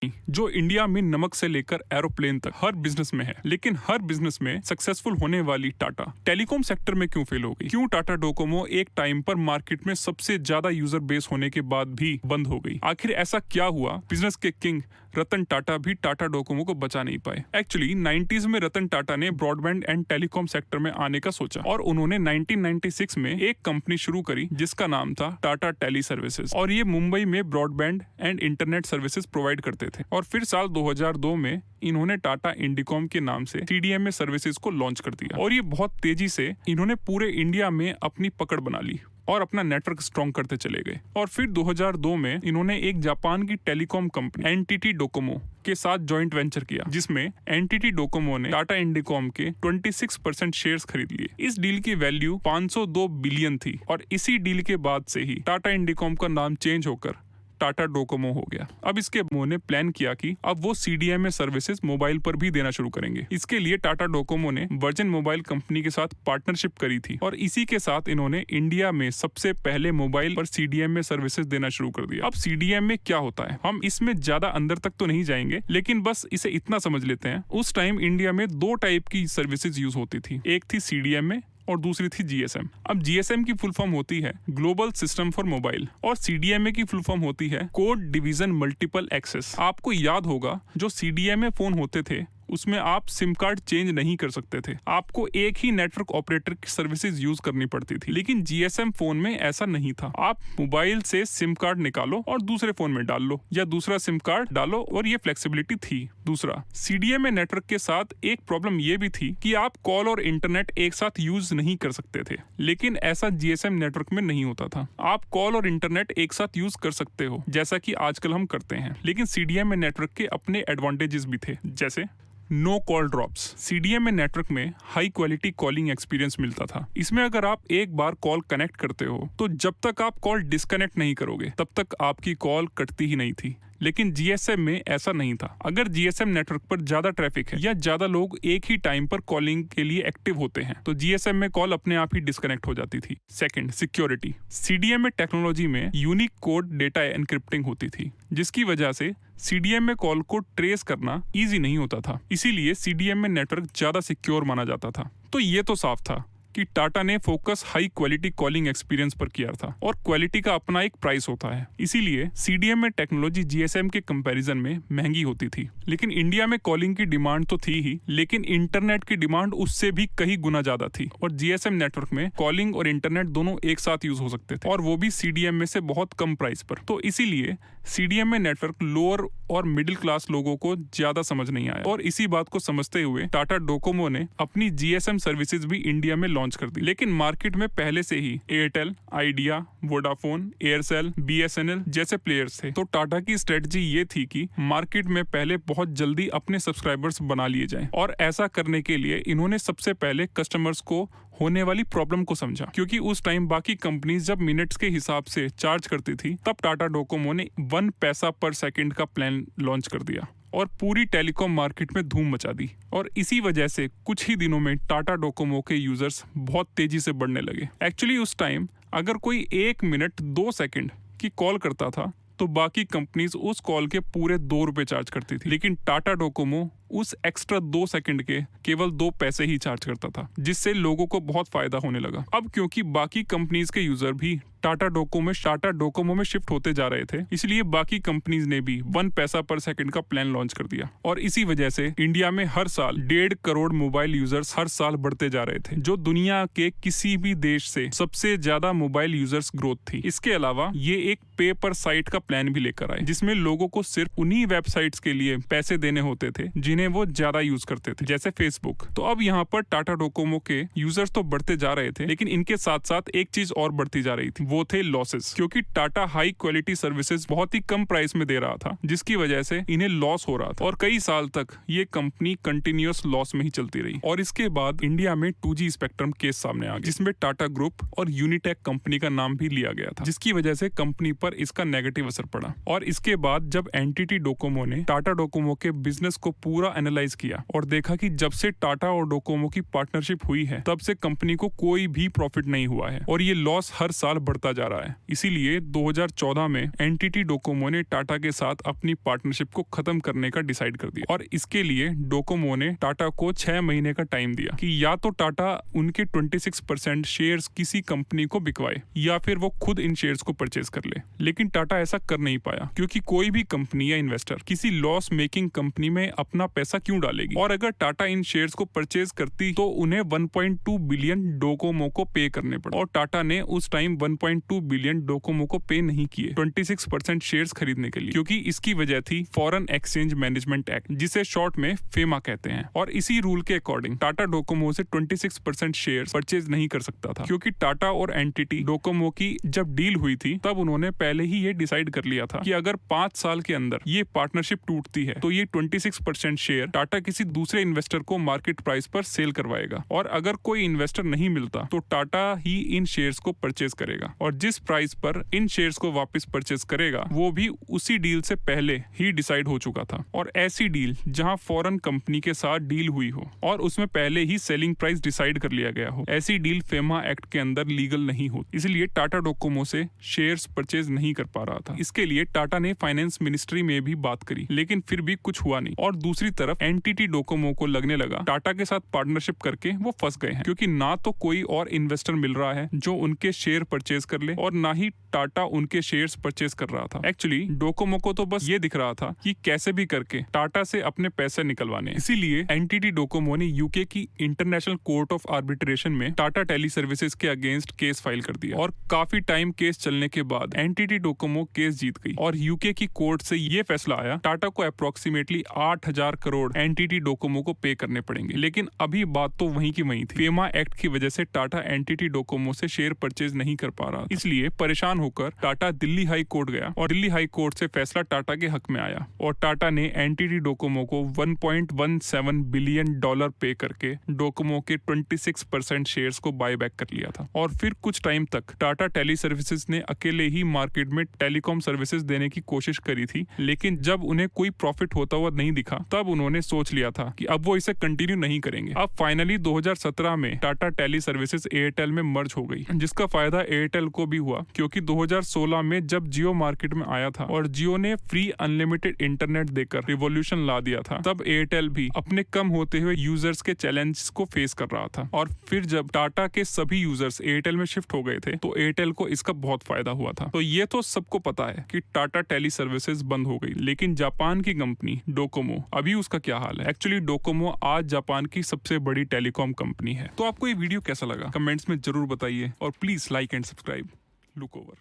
जो इंडिया में नमक से लेकर एरोप्लेन तक हर बिजनेस में है, लेकिन हर बिजनेस में सक्सेसफुल होने वाली टाटा टेलीकॉम सेक्टर में क्यों फेल हो गई? क्यों टाटा डोकोमो एक टाइम पर मार्केट में सबसे ज्यादा यूजर बेस होने के बाद भी बंद हो गई? आखिर ऐसा क्या हुआ बिजनेस के किंग रतन टाटा भी टाटा डोकोमो को बचा नहीं पाए? एक्चुअली 90s में रतन टाटा ने ब्रॉडबैंड एंड टेलीकॉम सेक्टर में आने का सोचा और उन्होंने 1996 में एक कंपनी शुरू करी जिसका नाम था टाटा टेली सर्विसेज, और ये मुंबई में broadband and internet services provide करते थे। और फिर साल 2002 में इन्होंने टाटा इंडिकॉम के नाम से TDMA सर्विसेज को लॉन्च कर दिया और ये बहुत तेजी से इन्होंने पूरे इंडिया में अपनी पकड़ बना ली और अपना नेटवर्क स्ट्रॉन्ग करते चले गए। और फिर 2002 में इन्होंने एक जापान की टेलीकॉम कंपनी NTT डोकोमो के साथ जॉइंट वेंचर किया, जिसमें NTT डोकोमो ने टाटा इंडिकॉम के 26% शेयर्स खरीद लिए। इस डील की वैल्यू 502 बिलियन थी और इसी डील के बाद से ही टाटा इंडिकॉम का नाम चेंज होकर टाटा डोकोमो हो गया। अब इसके ने प्लान किया कि अब वो CDMA सर्विसेज मोबाइल पर भी देना शुरू करेंगे। इसके लिए टाटा डोकोमो ने वर्जिन मोबाइल कंपनी के साथ पार्टनरशिप करी थी और इसी के साथ इन्होंने इंडिया में सबसे पहले मोबाइल पर CDMA सर्विसेज देना शुरू कर दिया। अब CDMA क्या होता है, हम इसमें ज्यादा अंदर तक तो नहीं जाएंगे, लेकिन बस इसे इतना समझ लेते हैं। उस टाइम इंडिया में 2 टाइप की सर्विसेज यूज होती थी, एक थी CDMA और दूसरी थी GSM। अब GSM की फुल फॉर्म होती है ग्लोबल सिस्टम फॉर मोबाइल और CDMA की फुल फॉर्म होती है कोड डिवीजन मल्टीपल एक्सेस। आपको याद होगा जो CDMA फोन होते थे उसमें आप सिम कार्ड चेंज नहीं कर सकते थे, आपको एक ही नेटवर्क ऑपरेटर की सर्विसेज यूज करनी पड़ती थी। लेकिन GSM फोन में ऐसा नहीं था, आप मोबाइल से सिम कार्ड निकालो और दूसरे फोन में डाल लो या दूसरा सिम कार्ड डालो और ये फ्लेक्सिबिलिटी थी। दूसरा, CDMA नेटवर्क के साथ एक प्रॉब्लम ये भी थी कि आप कॉल और इंटरनेट एक साथ यूज नहीं कर सकते थे, लेकिन ऐसा GSM नेटवर्क में नहीं होता था। आप कॉल और इंटरनेट एक साथ यूज कर सकते हो जैसा कि आजकल हम करते हैं, लेकिन CDMA नेटवर्क के अपने एडवांटेजेस भी थे, जैसे no call drops. CDMA network में हाई क्वालिटी कॉलिंग एक्सपीरियंस मिलता था। इसमें अगर आप एक बार कॉल कनेक्ट करते हो तो जब तक आप कॉल डिस्कनेक्ट नहीं करोगे तब तक आपकी कॉल कटती ही नहीं थी। लेकिन GSM में ऐसा नहीं था। अगर GSM नेटवर्क पर ज्यादा ट्रैफिक है या ज्यादा लोग एक ही टाइम पर कॉलिंग के लिए एक्टिव होते हैं तो GSM में कॉल अपने आप ही डिस्कनेक्ट हो जाती थी। Second, security. CDMA टेक्नोलॉजी में यूनिक कोड डेटा एनक्रिप्टिंग होती थी, जिसकी वजह से CDMA कॉल को ट्रेस करना इजी नहीं होता था। इसीलिए CDMA नेटवर्क ज्यादा सिक्योर माना जाता था। तो ये तो साफ था कि टाटा ने focus high quality calling experience पर किया था और क्वालिटी का अपना एक प्राइस होता है। इसीलिए CDMA टेक्नोलॉजी GSM के कंपैरिजन में महंगी होती थी। लेकिन इंडिया में कॉलिंग की डिमांड तो थी ही, लेकिन इंटरनेट की डिमांड उससे भी कहीं गुना ज्यादा थी और GSM नेटवर्क में कॉलिंग और इंटरनेट दोनों एक साथ यूज हो सकते थे और वो भी CDMA से बहुत कम प्राइस पर। तो इसीलिए CDMA नेटवर्क लोअर और मिडिल क्लास लोगों को ज्यादा समझ नहीं आया और इसी बात को समझते हुए टाटा डोकोमो ने अपनी GSM सर्विसेज भी इंडिया में लॉन्च कर दी। लेकिन मार्केट में पहले से ही Airtel, Idea, Vodafone, Aircel, BSNL जैसे प्लेयर्स थे। तो टाटा की स्ट्रेटजी ये थी कि मार्केट में पहले बहुत जल्दी अपने सब्सक्राइबर्स बना लिए जाएं और ऐसा करने के लिए इन्होंने सबसे पहले कस्टमर्स को होने वाली प्रॉब्लम को समझा, क्योंकि उस टाइम बाकी कंपनीज जब मिनट्स के हिसाब से चार्ज करती थी तब टाटा डोकोमो ने 1 पैसा पर सेकंड का प्लान लॉन्च कर दिया और पूरी टेलीकॉम मार्केट में धूम मचा दी। और इसी वजह से कुछ ही दिनों में टाटा डोकोमो के यूजर्स बहुत तेजी से बढ़ने लगे। एक्चुअली उस टाइम अगर कोई 1 मिनट 2 सेकंड की कॉल करता था तो बाकी कंपनीज उस कॉल के पूरे 2 रुपए चार्ज करती थी, लेकिन टाटा डोकोमो उस एक्स्ट्रा 2 सेकंड के केवल 2 पैसे ही चार्ज करता था, जिससे लोगों को बहुत फायदा होने लगा। अब क्योंकि बाकी कंपनीज के यूजर भी टाटा डोकोमो में शिफ्ट होते जा रहे थे, इसलिए बाकी कंपनीज ने भी 1 पैसा पर सेकंड का प्लान लॉन्च कर दिया और इसी वजह से इंडिया में हर साल 1.5 करोड़ मोबाइल यूजर्स हर साल बढ़ते जा रहे थे, जो दुनिया के किसी भी देश से सबसे ज्यादा मोबाइल यूजर्स ग्रोथ थी। इसके अलावा ये एक पे पर साइट का प्लान भी लेकर आए, जिसमें लोगों को सिर्फ उन्हीं वेबसाइट्स के लिए पैसे देने होते थे जिन्हें वो ज्यादा यूज करते थे, जैसे फेसबुक। तो अब यहाँ पर टाटा डोकोमो के यूजर्स तो बढ़ते जा रहे थे, लेकिन इनके साथ साथ एक चीज और बढ़ती जा रही थी, वो थे लॉसेस। क्योंकि टाटा हाई क्वालिटी सर्विसेज बहुत ही कम प्राइस में दे रहा था, जिसकी वजह से इन्हें लॉस हो रहा था और कई साल तक ये कंपनी कंटिन्यूअस लॉस में ही चलती रही। और इसके बाद इंडिया में 2G स्पेक्ट्रम केस सामने आ गया, जिसमें टाटा ग्रुप और यूनिटेक कंपनी का नाम भी लिया गया था, जिसकी वजह से कंपनी पर इसका नेगेटिव असर पड़ा। और इसके बाद जब NTT डोकोमो ने टाटा डोकोमो के बिजनेस को पूरा पूरा एनालाइज किया और देखा कि जब से टाटा और डोकोमो की पार्टनरशिप हुई है तब से कंपनी को कोई भी प्रॉफिट नहीं हुआ है और ये लॉस हर साल बढ़ता जा रहा है। इसीलिए 2014 में एनटीटी डोकोमो ने टाटा के साथ अपनी पार्टनरशिप को खत्म करने का डिसाइड कर दिया और इसके लिए डोकोमो ने टाटा को 6 महीने का टाइम दिया कि या तो टाटा उनके 26% शेयर्स किसी कंपनी को बिकवाए या फिर वो खुद इन शेयर्स को परचेज कर ले। लेकिन टाटा ऐसा कर नहीं पाया क्योंकि कोई भी कंपनी या इन्वेस्टर किसी लॉस मेकिंग कंपनी में अपना पैसा क्यों डालेगी, और अगर टाटा इन शेयर्स को परचेज करती तो उन्हें 1.2 बिलियन डोकोमो को पे करने पड़े और टाटा ने उस टाइम 1.2 बिलियन डोकोमो को पे नहीं किए 26% शेयर्स खरीदने के लिए, क्योंकि इसकी वजह थी फॉरेन एक्सचेंज मैनेजमेंट एक्ट, जिसे शॉर्ट में फेमा कहते हैं। और इसी रूल के अकॉर्डिंग टाटा डोकोमो से 26% शेयर्स परचेज नहीं कर सकता था, क्योंकि टाटा और एनटीटी डोकोमो की जब डील हुई थी तब उन्होंने पहले ही ये डिसाइड कर लिया था कि अगर 5 साल के अंदर ये पार्टनरशिप टूटती है तो ये 26% शेयर टाटा किसी दूसरे इन्वेस्टर को मार्केट प्राइस पर सेल करवाएगा और अगर कोई इन्वेस्टर नहीं मिलता तो टाटा ही इन शेयर्स को परचेज करेगा और जिस प्राइस पर इन शेयर्स को वापस परचेज करेगा वो भी उसी डील से पहले ही डिसाइड हो चुका था। और ऐसी डील जहां फॉरेन कंपनी के साथ डील हुई हो और उसमें पहले ही सेलिंग प्राइस डिसाइड कर लिया गया हो, ऐसी डील फेमा एक्ट के अंदर लीगल नहीं होती। इसलिए टाटा डोकोमो से शेयर्स परचेज नहीं कर पा रहा था। इसके लिए टाटा ने फाइनेंस मिनिस्ट्री में भी बात करी, लेकिन फिर भी कुछ हुआ नहीं। और दूसरी तरफ एनटीटी डोकोमो को लगने लगा टाटा के साथ पार्टनरशिप करके वो फंस गए हैं, क्योंकि ना तो कोई और इन्वेस्टर मिल रहा है जो उनके शेयर परचेज कर ले और ना ही टाटा उनके शेयर्स परचेज कर रहा था। एक्चुअली डोकोमो को तो बस ये दिख रहा था कि कैसे भी करके टाटा से अपने पैसे निकलवाने। इसीलिए एनटीटी डोकोमो ने यूके की इंटरनेशनल कोर्ट ऑफ आर्बिट्रेशन में टाटा टेली सर्विसेज के अगेंस्ट केस फाइल कर दिया और काफी टाइम केस चलने के बाद एनटीटी डोकोमो केस जीत गई और यूके की कोर्ट से ये फैसला आया टाटा को अप्रोक्सीमेटली 8,000 करोड़ एनटीटी डोकोमो को पे करने पड़ेंगे। लेकिन अभी बात तो वहीं की वहीं थी। फेमा एक्ट की वजह से टाटा एनटीटी डोकोमो से शेयर परचेज नहीं कर पा रहा, इसलिए परेशान होकर टाटा दिल्ली हाई कोर्ट गया और दिल्ली हाई कोर्ट से फैसला टाटा के हक में आया और टाटा ने एनटीटी डोकोमो को $1.17 बिलियन पे करके डोकोमो के 26% शेयर्स को बाय बैक कर लिया था। और फिर कुछ टाइम तक टाटा टेली सर्विसेज ने अकेले ही मार्केट में टेलीकॉम सर्विसेज देने की कोशिश करी थी, लेकिन जब उन्हें कोई प्रॉफिट होता हुआ नहीं दिखा तब उन्होंने सोच लिया था कि अब वो इसे कंटिन्यू नहीं करेंगे। अब फाइनली 2017 में टाटा टेली सर्विसेज एयरटेल में मर्ज हो गई, जिसका फायदा एयरटेल को भी हुआ, क्योंकि 2016 में जब जियो मार्केट में आया था और जियो ने फ्री अनलिमिटेड इंटरनेट देकर रिवॉल्यूशन ला दिया था, तब एयरटेल भी अपने कम होते हुए यूजर्स के चैलेंज को फेस कर रहा था। और फिर जब टाटा के सभी यूजर्स एयरटेल में शिफ्ट हो गए थे तो एयरटेल को इसका बहुत फायदा हुआ था। तो ये तो सबको पता है कि टाटा टेली सर्विसेज बंद हो गई, लेकिन जापान की कंपनी डोकोमो, अभी उसका क्या हाल है? एक्चुअली डोकोमो आज जापान की सबसे बड़ी टेलीकॉम कंपनी है। तो आपको ये वीडियो कैसा लगा कमेंट्स में जरूर बताइए और please like and subscribe. Look over.